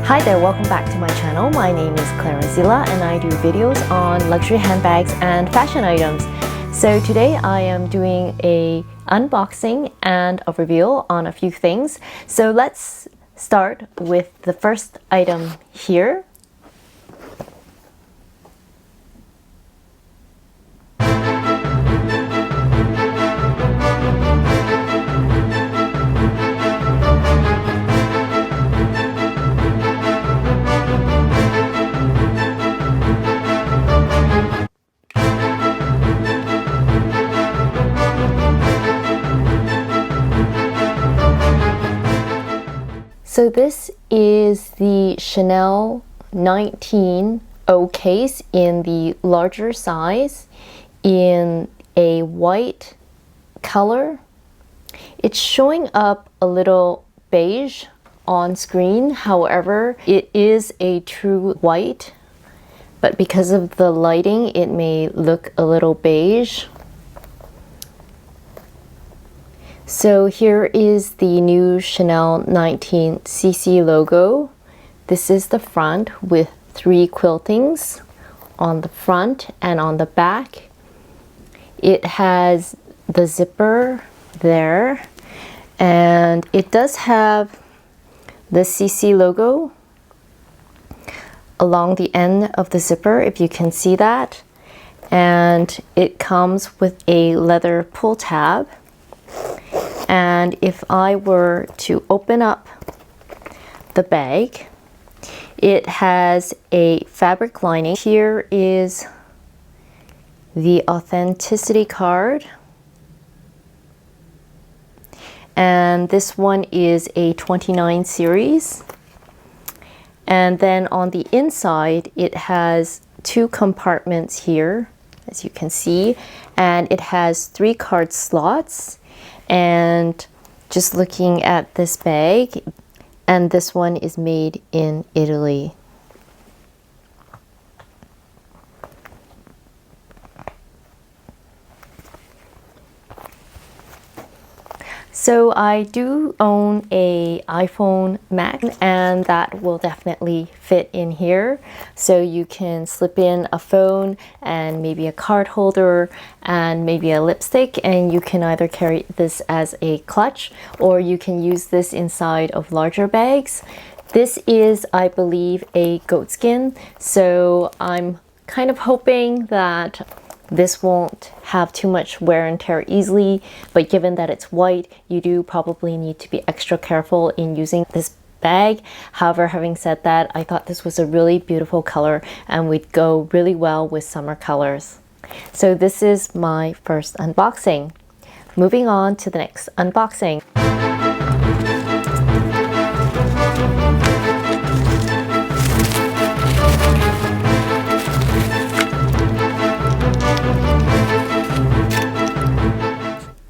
Hi there, welcome back to my channel. My name is Clarence Zilla and I do videos on luxury handbags and fashion items. So today I am doing a unboxing and a reveal on a few things. So let's start with the first item here. So this is the Chanel 19 O case in the larger size in a white color. It's showing up a little beige on screen, however, it is a true white, but because of the lighting, it may look a little beige. So here is the new Chanel 19cc logo. This is the front with 3 quiltings on the front and on the back. It has the zipper there, and it does have the CC logo along the end of the zipper, if you can see that. And it comes with a leather pull tab. And if I were to open up the bag, it has a fabric lining. Here is the authenticity card. And this one is a 29 series. And then on the inside, it has 2 compartments here, as you can see. And it has 3 card slots. And just looking at this bag, and this one is made in Italy. So I do own a iPhone Max, and that will definitely fit in here. So you can slip in a phone and maybe a card holder and maybe a lipstick, and you can either carry this as a clutch or you can use this inside of larger bags. This is, I believe, a goatskin, so I'm kind of hoping that this won't have too much wear and tear easily, but given that it's white, you do probably need to be extra careful in using this bag. However, having said that, I thought this was a really beautiful color and would go really well with summer colors. So this is my first unboxing. Moving on to the next unboxing.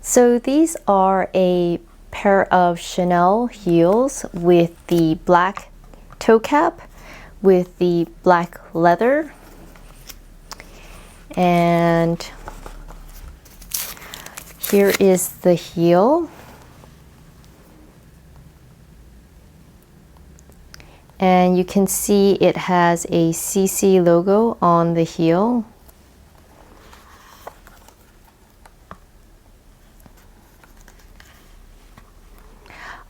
So these are a pair of Chanel heels with the black toe cap with the black leather. And here is the heel. And you can see it has a CC logo on the heel.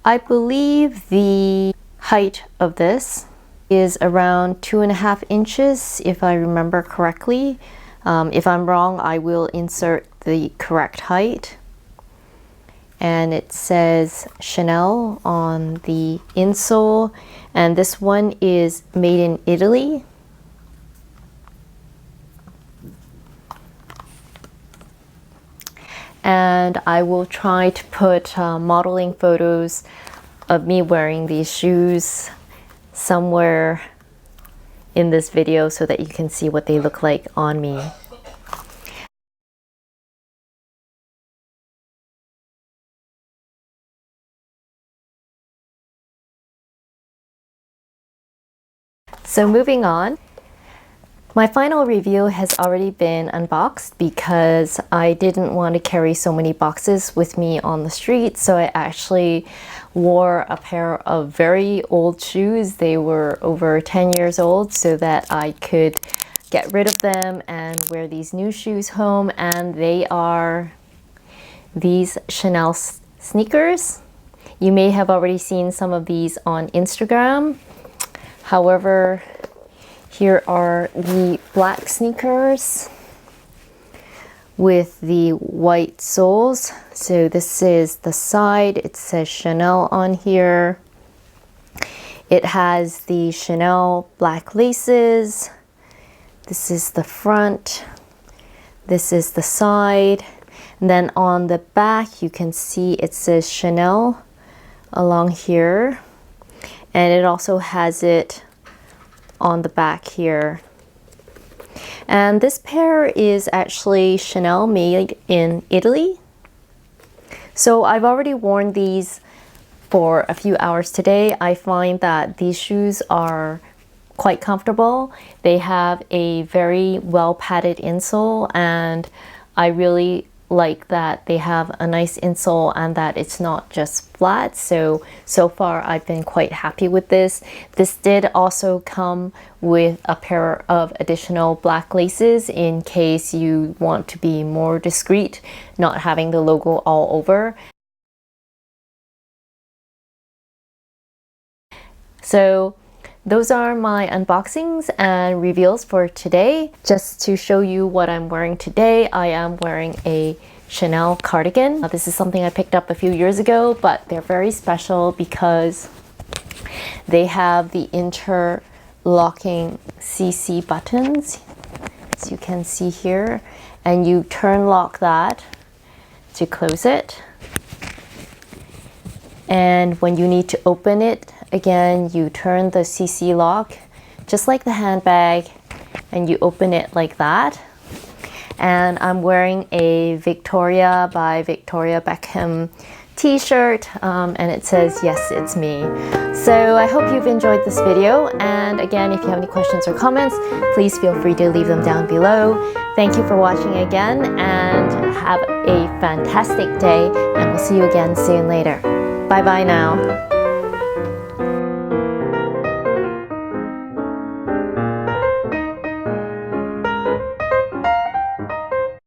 I believe the height of this is around 2.5 inches, if I remember correctly. If I'm wrong, I will insert the correct height. And it says Chanel on the insole, and this one is made in Italy. And I will try to put modeling photos of me wearing these shoes somewhere in this video so that you can see what they look like on me. So moving on. My final review has already been unboxed because I didn't want to carry so many boxes with me on the street, so I actually wore a pair of very old shoes. They were over 10 years old, so that I could get rid of them and wear these new shoes home. And they are these Chanel sneakers. You may have already seen some of these on Instagram. However, here are the black sneakers with the white soles. So this is the side. It says Chanel on here. It has the Chanel black laces. This is the front. This is the side. And then on the back, you can see it says Chanel along here. And it also has it on the back here. And this pair is actually Chanel made in Italy. So I've already worn these for a few hours today. I find that these shoes are quite comfortable. They have a very well padded insole, and I really like that they have a nice insole and that it's not just flat. So far I've been quite happy with this. This did also come with a pair of additional black laces in case you want to be more discreet, not having the logo all over. So those are my unboxings and reveals for today. Just to show you what I'm wearing today, I am wearing a Chanel cardigan. This is something I picked up a few years ago, but they're very special because they have the interlocking CC buttons, as you can see here, and you turn lock that to close it. And when you need to open it, again, you turn the CC lock, just like the handbag, and you open it like that. And I'm wearing a Victoria by Victoria Beckham t-shirt, and it says, "Yes, it's me." So I hope you've enjoyed this video. And again, if you have any questions or comments, please feel free to leave them down below. Thank you for watching again, and have a fantastic day, and we'll see you again soon later. Bye bye now.